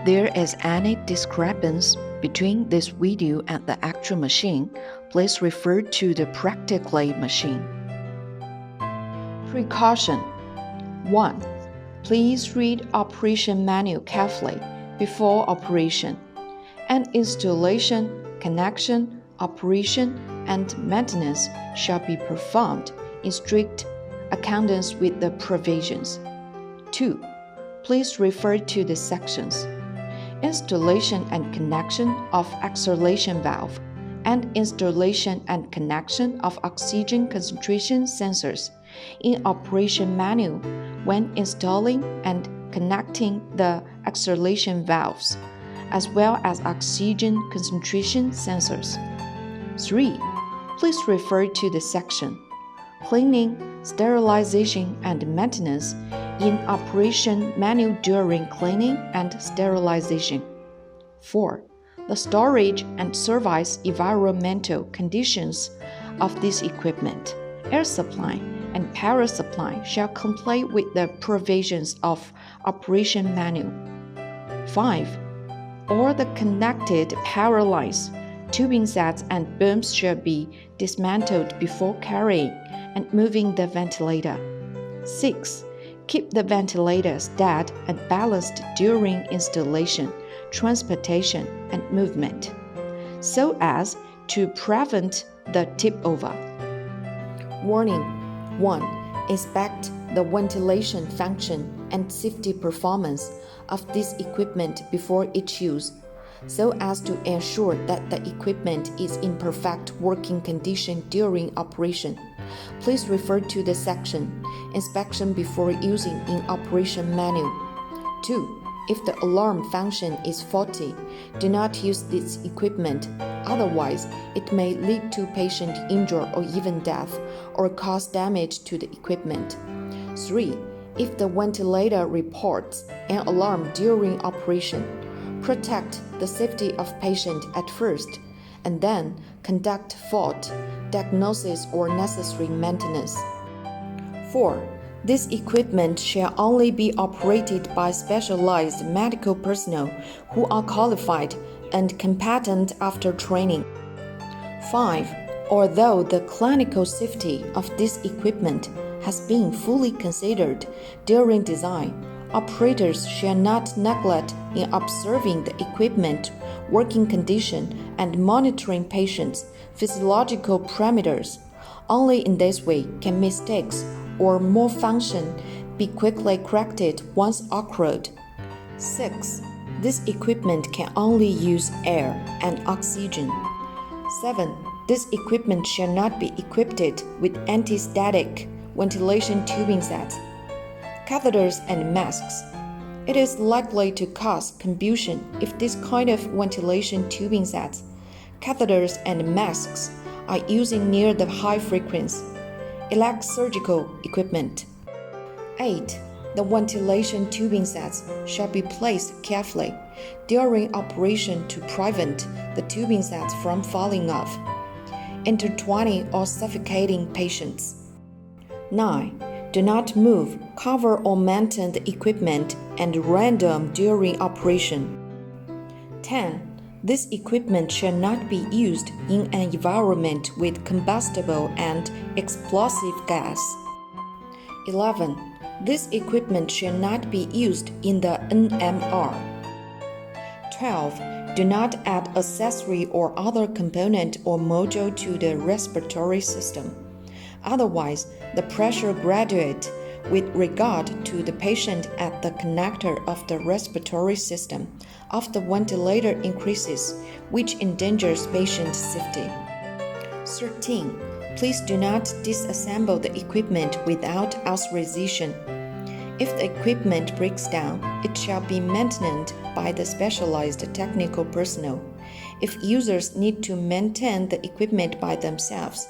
there is any discrepancy between this video and the actual machine, please refer to the practically machine. Precaution 1. Please read operation manual carefully before operation. And installation, connection, operation, and maintenance shall be performed in strict accordance with the provisions. 2. Please refer to the sections. Installation and connection of acceleration valve and installation and connection of oxygen concentration sensors in operation manual when installing and connecting the acceleration valves, as well as oxygen concentration sensors. 3. Please refer to the section Cleaning, Sterilization and Maintenance in operation manual during cleaning and sterilization. 4. The storage and service environmental conditions of this equipment, air supply, and power supply shall comply with the provisions of operation manual. 5. All the connected power lines, tubing sets, and booms shall be dismantled before carrying and moving the ventilator. 6. Keep the ventilator steady and balanced during installation, transportation, and movement, so as to prevent the tip-over. Warning 1. Inspect the ventilation function and safety performance of this equipment before its use, so as to ensure that the equipment is in perfect working condition during operation. Please refer to the section Inspection before using in operation manual. 2. If the alarm function is faulty, do not use this equipment, otherwise it may lead to patient injury or even death, or cause damage to the equipment. 3. If the ventilator reports an alarm during operation, protect the safety of patient at first, and then conduct fault diagnosis or necessary maintenance. 4. This equipment shall only be operated by specialized medical personnel who are qualified and competent after training. 5. Although the clinical safety of this equipment has been fully considered during design, operators shall not neglect in observing the equipment working condition and monitoring patients' physiological parameters. Only in this way can mistakes or malfunction be quickly corrected once occurred. 6. This equipment can only use air and oxygen. 7. This equipment shall not be equipped with anti-static ventilation tubing sets, catheters, and masks. It is likely to cause combustion if this kind of ventilation tubing sets, catheters, and masks are using near the high-frequency electrosurgical equipment. 8. The ventilation tubing sets shall be placed carefully during operation to prevent the tubing sets from falling off, intertwining or suffocating patients. 9. Do not move, cover, or maintain the equipment at random during operation. 10. This equipment shall not be used in an environment with combustible and explosive gas. 11. This equipment shall not be used in the NMR. 12. Do not add accessory or other component or module to the respiratory system. Otherwise, the pressure gradient with regard to the patient at the connector of the respiratory system of the ventilator increases, which endangers patient safety. 13. Please do not disassemble the equipment without authorization. If the equipment breaks down, it shall be maintained by the specialized technical personnel. If users need to maintain the equipment by themselves,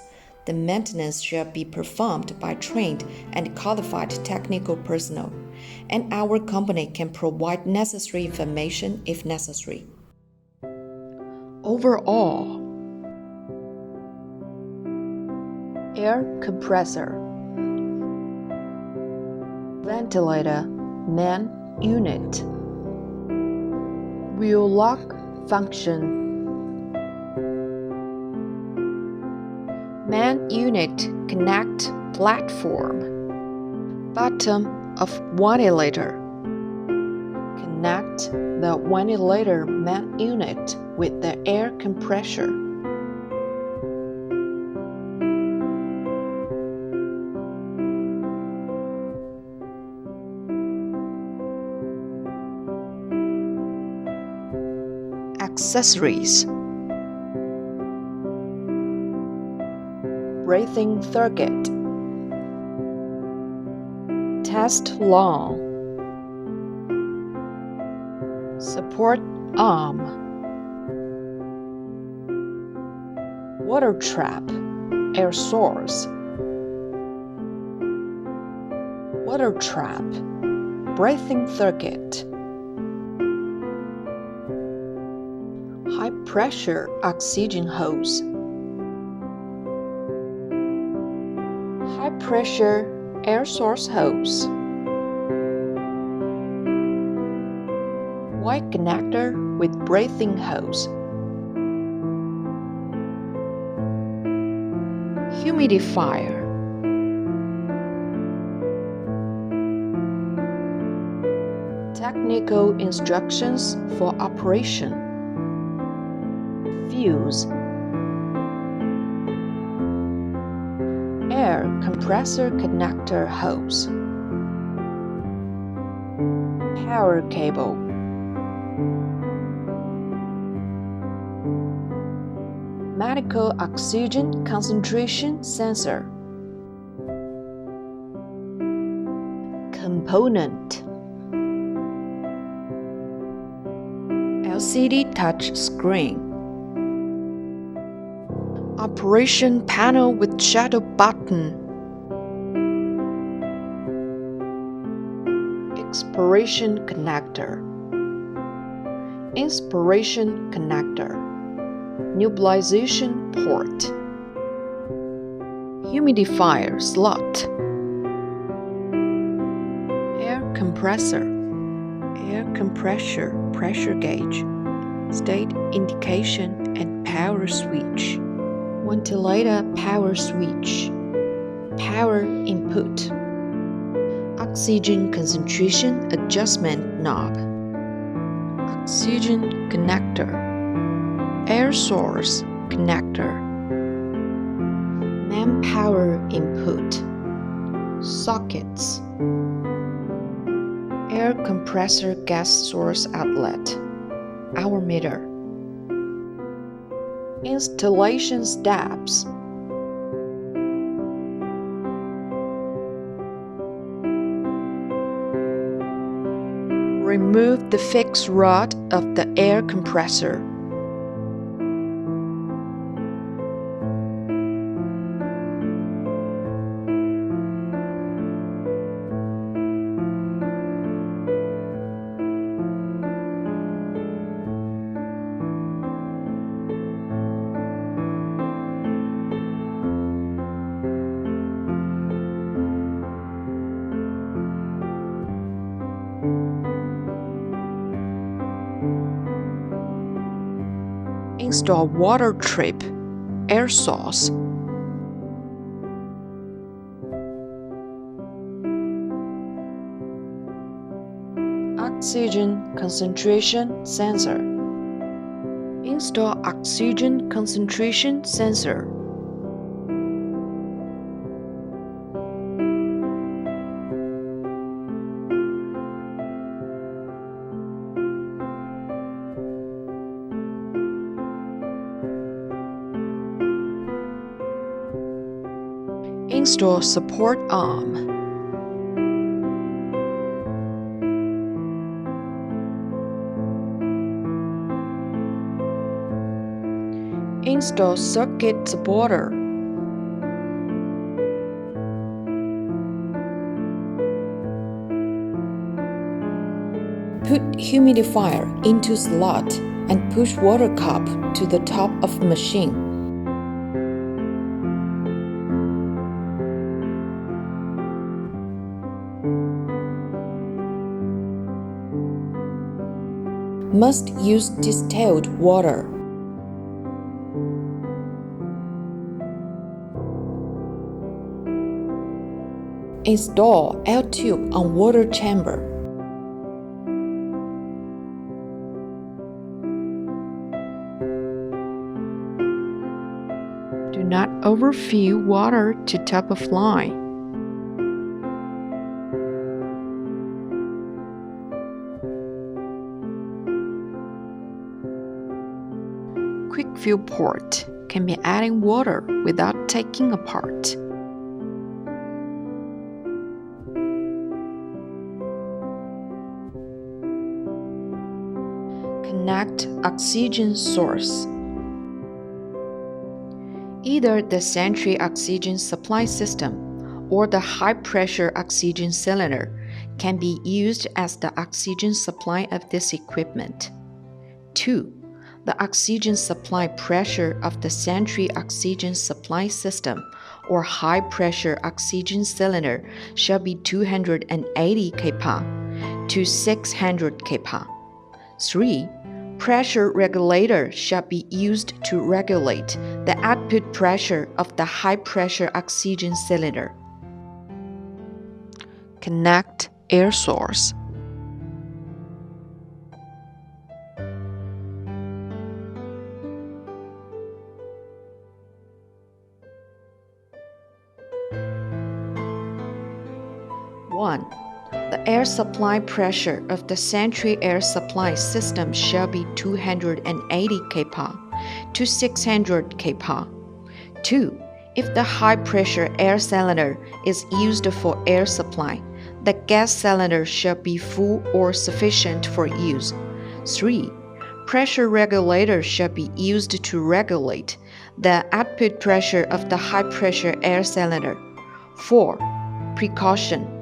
the maintenance shall be performed by trained and qualified technical personnel, and our company can provide necessary information if necessary. Overall, air compressor, ventilator, main unit, Wheel lock function. Main unit connect platform. Bottom of ventilator. Connect the ventilator main unit with the air compressor. Accessories. Breathing circuit. Test long. Support arm. Water trap. Air source. Water trap. Breathing circuit. High pressure oxygen hose. High pressure air source hose. White connector with breathing hose. Humidifier. Technical instructions for operation. Fuse. Air compressor connector hose. Power cable. Medical oxygen concentration sensor. Component. LCD touch screen. Operation panel with shadow button. Expiration connector. Inspiration connector. Nebulization port. Humidifier slot. Air compressor. Air compressor pressure gauge. State indication and power switch. Ventilator power switch. Power input. Oxygen concentration adjustment knob. Oxygen connector. Air source connector. Main power input. Sockets. Air compressor gas source outlet. Hour meter. Installation steps. Remove the fixed rod of the air compressor. Install water trap air source. Oxygen concentration sensor. Install oxygen concentration sensor. Install support arm. Install circuit supporter. Put humidifier into slot and push water cup to the top of machine. must use distilled water. Install air tube on water chamber. Do not overfill water to top of line. Quick fill port can be adding water without taking apart. Connect oxygen source. Either the Sentry oxygen supply system or the high-pressure oxygen cylinder can be used as the oxygen supply of this equipment. 2. The oxygen supply pressure of the Sentry oxygen supply system or high-pressure oxygen cylinder shall be 280 kPa to 600 kPa. 3. Pressure regulator shall be used to regulate the output pressure of the high-pressure oxygen cylinder. Connect air source. One. The air supply pressure of the Sentry air supply system shall be 280 kPa to 600 kPa. 2. If the high-pressure air cylinder is used for air supply, the gas cylinder shall be full or sufficient for use. 3. Pressure regulator shall be used to regulate the output pressure of the high-pressure air cylinder. 4. Precaution.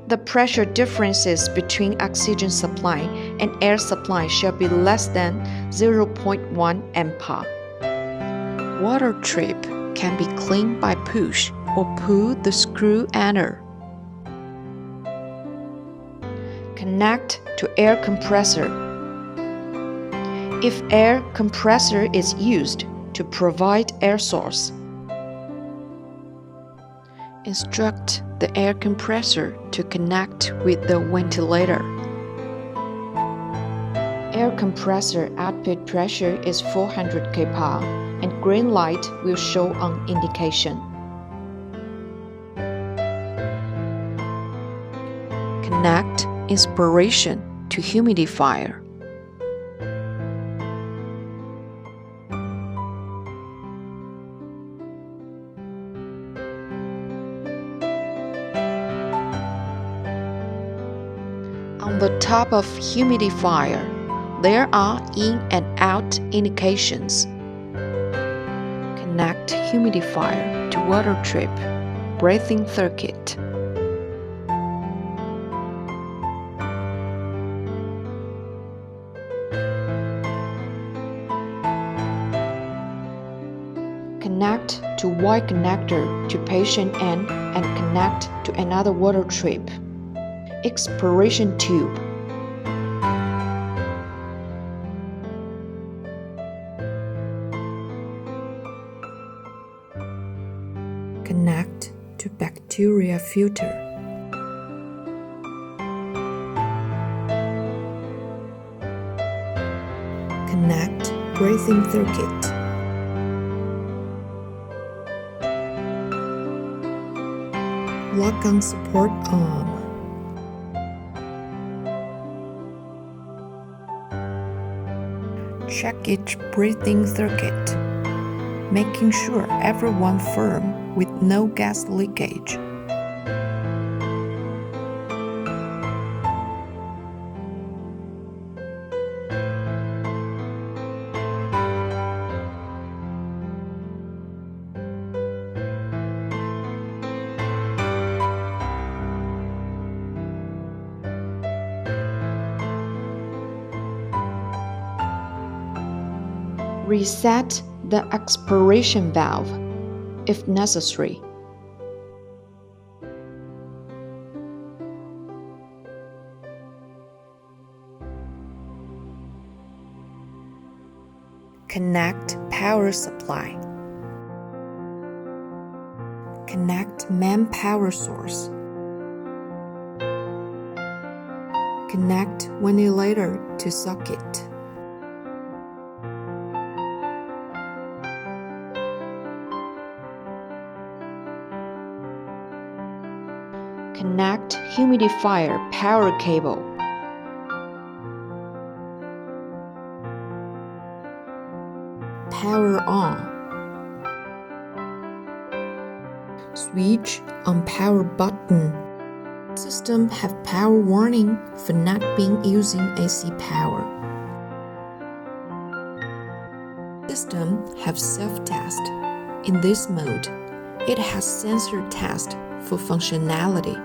The pressure differences between oxygen supply and air supply shall be less than 0.1 MPa. Water trip can be cleaned by push or pull the screw enter. Connect to air compressor. If air compressor is used to provide air source, instruct the air compressor to connect with the ventilator. Air compressor output pressure is 400 kPa and green light will show on indication. Connect inspiration to humidifier. On the top of humidifier, there are in and out indications. Connect humidifier to water trip, breathing circuit. Connect to Y connector to patient end and connect to another water trip. Expiration tube. Connect to bacteria filter. Connect breathing circuit. Lock on support arm. Check each breathing circuit, making sure everyone firm with no gas leakage. Reset the expiration valve if necessary. Connect power supply. Connect main power source. Connect ventilator to socket. Connect humidifier power cable. Power on. Switch on power button. System have power warning for not being using AC power. System have self-test. In this mode, it has sensor test for functionality.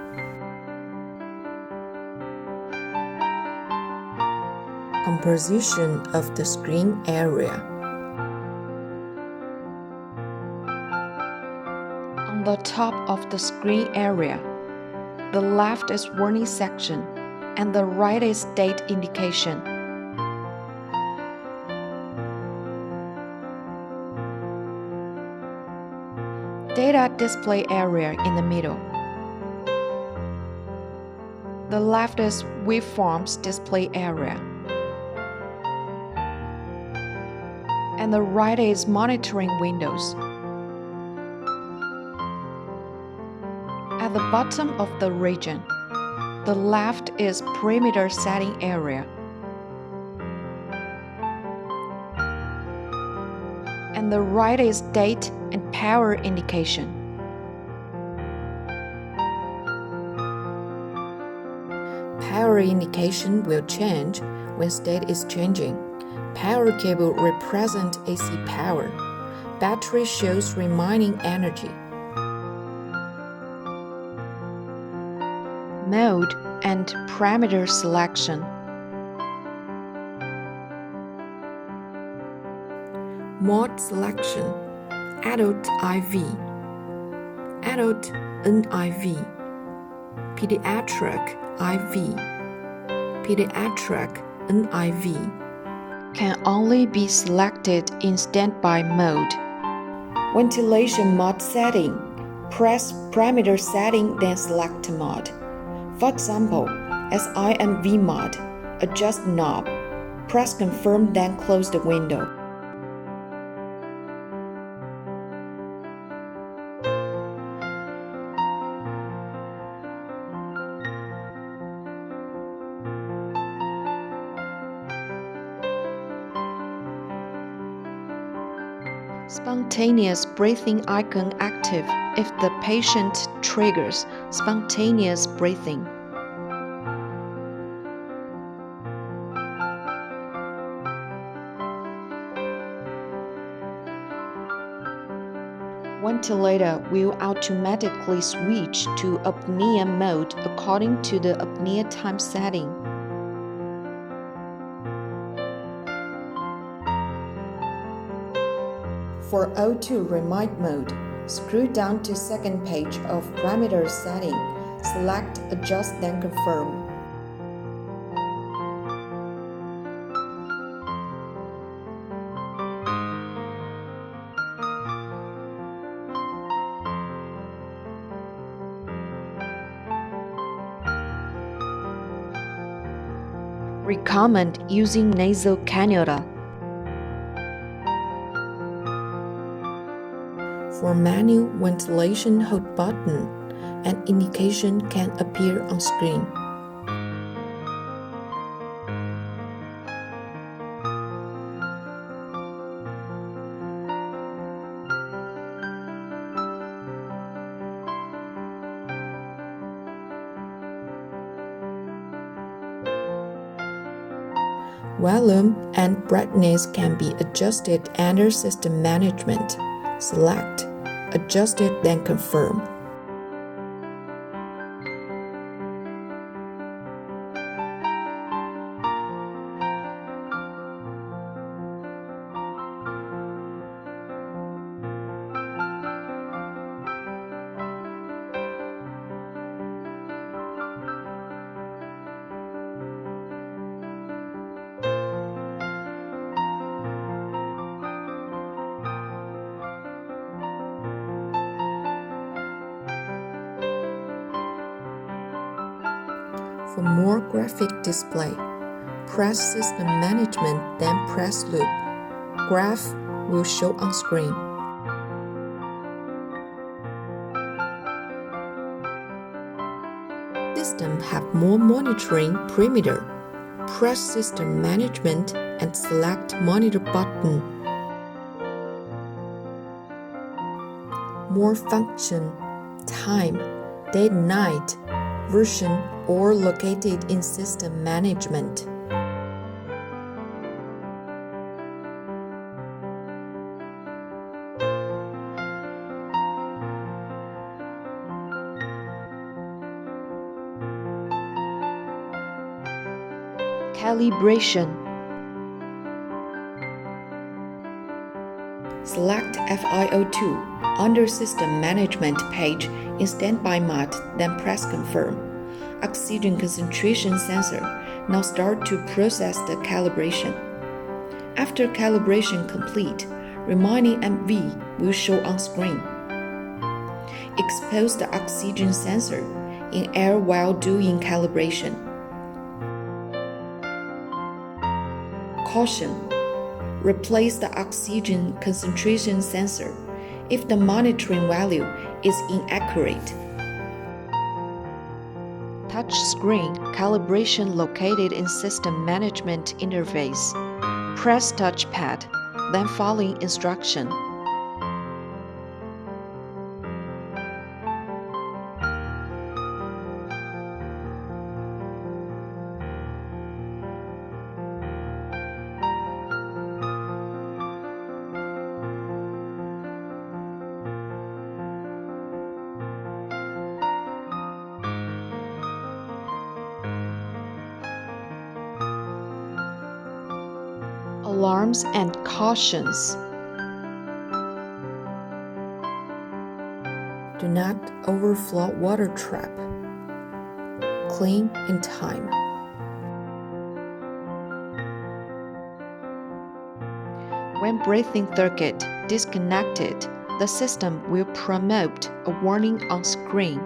Composition of the screen area. On the top of the screen area, the left is warning section and the right is date indication. Data display area in the middle. The left is waveforms display area. And the right is monitoring windows. At the bottom of the region, the left is perimeter setting area. And the right is date and power indication. Power indication will change when state is changing. Power cable represents AC power. Battery shows remaining energy. Mode and parameter selection. Mode selection. Adult IV, Adult NIV, Pediatric IV, Pediatric NIV can only be selected in standby mode. Ventilation mode setting. Press parameter setting, then select mode. For example, as IMV mode, adjust knob. Press confirm, then close the window. Spontaneous breathing icon active if the patient triggers spontaneous breathing. Ventilator will automatically switch to apnea mode according to the apnea time setting. For O2 remote mode, scroll down to second page of parameter setting. Select adjust, then confirm. Recommend using nasal cannula. For manual ventilation, hold button. An indication can appear on screen. Volume and brightness can be adjusted under system management. Select, adjust it, then confirm. For more graphic display, press System Management, then press Loop. Graph will show on screen. System have more monitoring perimeter. Press System Management and select Monitor button. More function, time, day and night, version, or located in System Management. Calibration. Select FiO2 under System Management page in Standby Mode, then press Confirm. Oxygen concentration sensor now start to process the calibration. After calibration complete, remaining MV will show on screen. Expose the oxygen sensor in air while doing calibration. Caution: replace the oxygen concentration sensor if the monitoring value is inaccurate. Touch screen calibration located in System Management interface. Press touchpad, then following instruction. Alarms and cautions. Do not overflow water trap. Clean in time. When breathing circuit disconnected, the system will promote a warning on screen.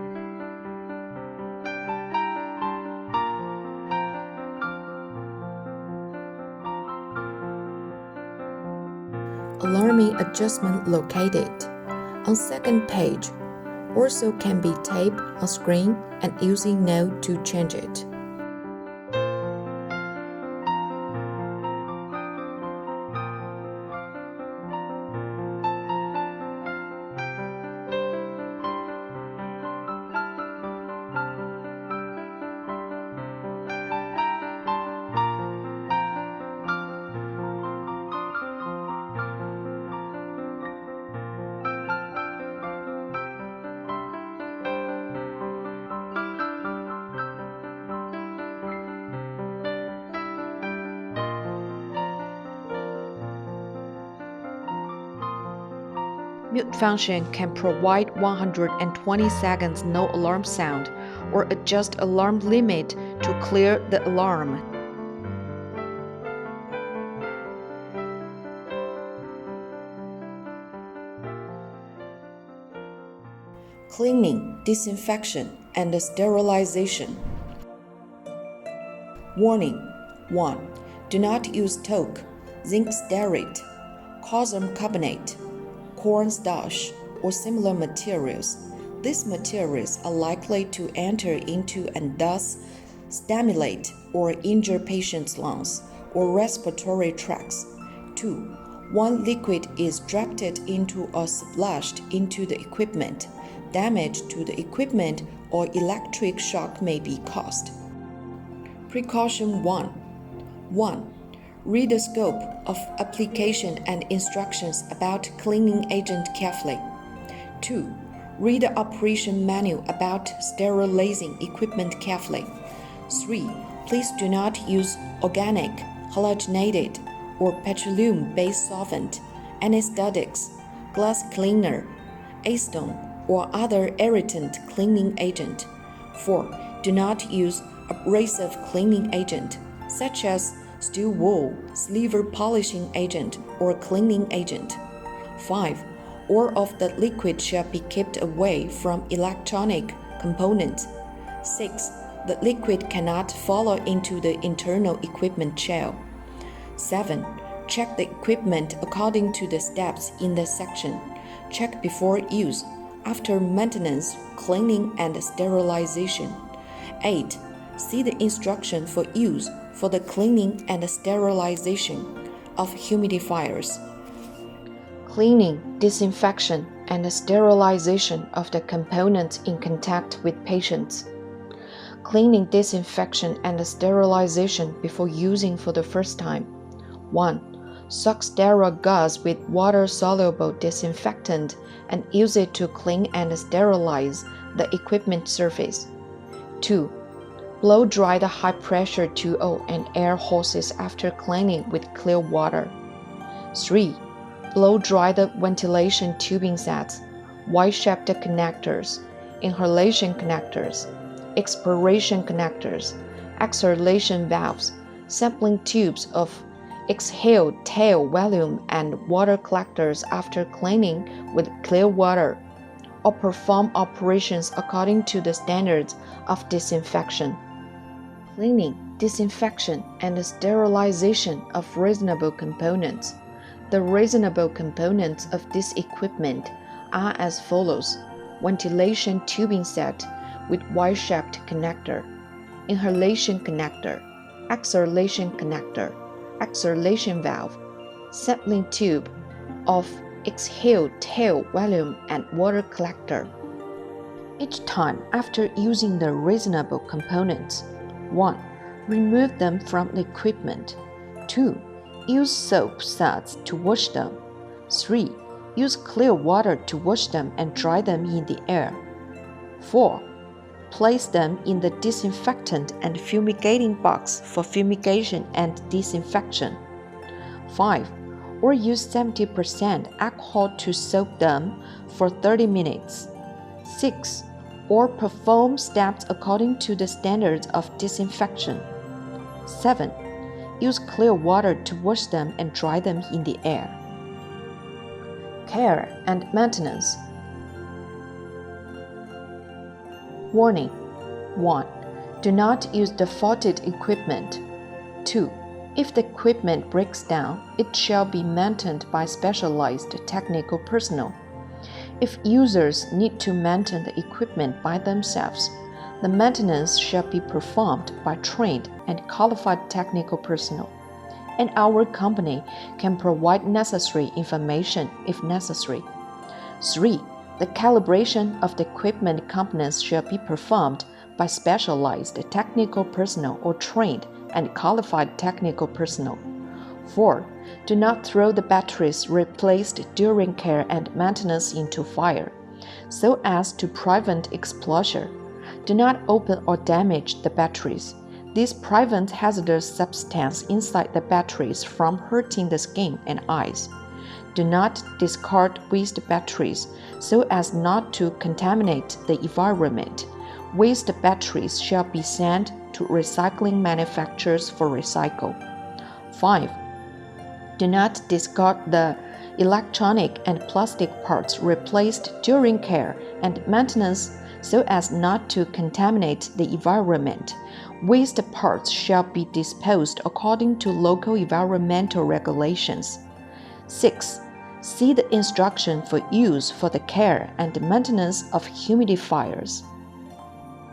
Alarming adjustment located on second page. Also can be taped on screen and using node to change it. Mute function can provide 120 seconds no alarm sound or adjust alarm limit to clear the alarm. Cleaning, disinfection, and sterilization. Warning: 1. Do not use talc, zinc stearate, calcium carbonate, cornstarch, or similar materials. These materials are likely to enter into and thus stimulate or injure patients' lungs or respiratory tracts. 2. One liquid is dropped into or splashed into the equipment. Damage to the equipment or electric shock may be caused. Precaution 1. 1. Read the scope of application and instructions about cleaning agent carefully. 2. Read the operation manual about sterilizing equipment carefully. 3. Please do not use organic, halogenated, or petroleum-based solvent, anesthetics, glass cleaner, acetone, or other irritant cleaning agent. 4. Do not use abrasive cleaning agent, such as steel wool, silver polishing agent, or cleaning agent. 5. All of the liquid shall be kept away from electronic components. 6. The liquid cannot follow into the internal equipment shell. 7. Check the equipment according to the steps in the section. Check before use, after maintenance, cleaning and sterilization. 8. See the instruction for use for the cleaning and sterilization of humidifiers. Cleaning, disinfection, and sterilization of the components in contact with patients. Cleaning, disinfection, and sterilization before using for the first time. 1. Soak sterile gauze with water-soluble disinfectant and use it to clean and sterilize the equipment surface. 2. Blow dry the high-pressure 2O and air hoses after cleaning with clear water. 3. Blow dry the ventilation tubing sets, Y-shaped connectors, inhalation connectors, expiration connectors, exhalation valves, sampling tubes of exhaled tail volume and water collectors after cleaning with clear water, or perform operations according to the standards of disinfection. Cleaning, disinfection, and sterilization of reasonable components. The reasonable components of this equipment are as follows: ventilation tubing set with Y-shaped connector, inhalation connector, exhalation connector, exhalation valve, sampling tube of exhaled tail volume and water collector. Each time after using the reasonable components: 1. Remove them from the equipment. 2. Use soap suds to wash them. 3. Use clear water to wash them and dry them in the air. 4. Place them in the disinfectant and fumigating box for fumigation and disinfection. 5. Or use 70% alcohol to soak them for 30 minutes. 6. Or perform steps according to the standards of disinfection. 7. Use clear water to wash them and dry them in the air. Care and maintenance. Warning: 1. Do not use the faulted equipment. 2. If the equipment breaks down, it shall be maintained by specialized technical personnel. If users need to maintain the equipment by themselves, the maintenance shall be performed by trained and qualified technical personnel, and our company can provide necessary information if necessary. 3. The calibration of the equipment components shall be performed by specialized technical personnel or trained and qualified technical personnel. 4. Do not throw the batteries replaced during care and maintenance into fire, so as to prevent explosion. Do not open or damage the batteries. This prevents hazardous substance inside the batteries from hurting the skin and eyes. Do not discard waste batteries so as not to contaminate the environment. Waste batteries shall be sent to recycling manufacturers for recycle. 5. Do not discard the electronic and plastic parts replaced during care and maintenance so as not to contaminate the environment. Waste parts shall be disposed according to local environmental regulations. 6. See the instruction for use for the care and maintenance of humidifiers.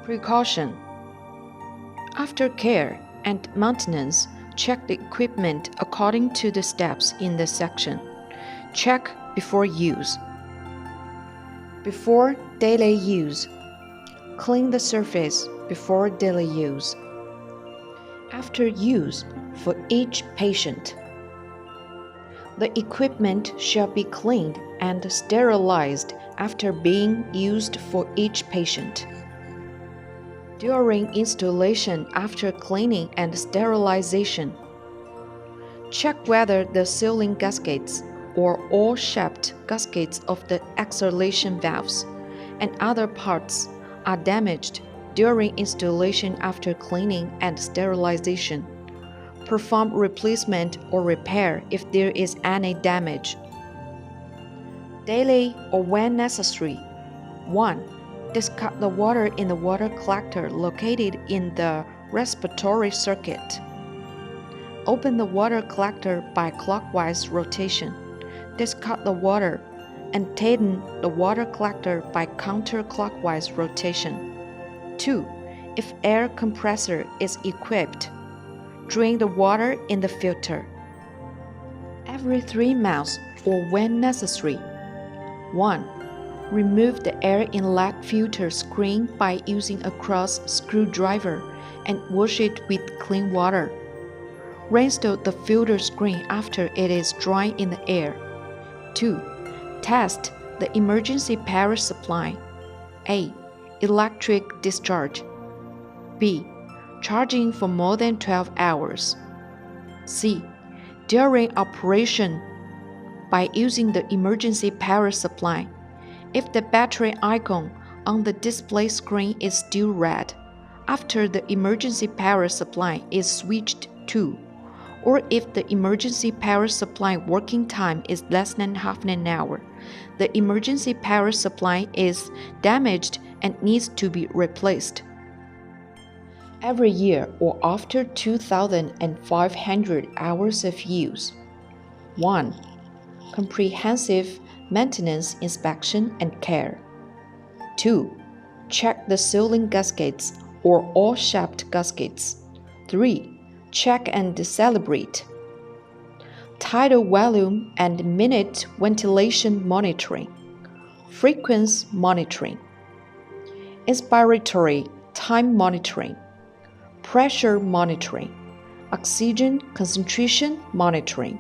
Precaution. After care and maintenance, check the equipment according to the steps in the section. Check before use. Before daily use, clean the surface before daily use. After use, for each patient, the equipment shall be cleaned and sterilized after being used for each patient. During installation after cleaning and sterilization, check whether the sealing gaskets or all-shaped gaskets of the exhalation valves and other parts are damaged during installation after cleaning and sterilization. Perform replacement or repair if there is any damage. Daily or when necessary. 1. Discard the water in the water collector located in the respiratory circuit. Open the water collector by clockwise rotation. Discard the water and tighten the water collector by counterclockwise rotation. 2. If air compressor is equipped, drain the water in the filter. Every 3 months or when necessary. 1. Remove the air inlet filter screen by using a cross screwdriver and wash it with clean water. Reinstall the filter screen after it is dry in the air. 2. Test the emergency power supply. A. Electric discharge. B. Charging for more than 12 hours. C. During operation by using the emergency power supply. If the battery icon on the display screen is still red after the emergency power supply is switched to, or if the emergency power supply working time is less than half an hour, the emergency power supply is damaged and needs to be replaced. Every year or after 2,500 hours of use. 1. Comprehensive maintenance inspection and care. 2. Check the sealing gaskets or all shaft gaskets. 3. Check and calibrate. Tidal volume and minute ventilation monitoring. Frequency monitoring. Inspiratory time monitoring. Pressure monitoring. Oxygen concentration monitoring.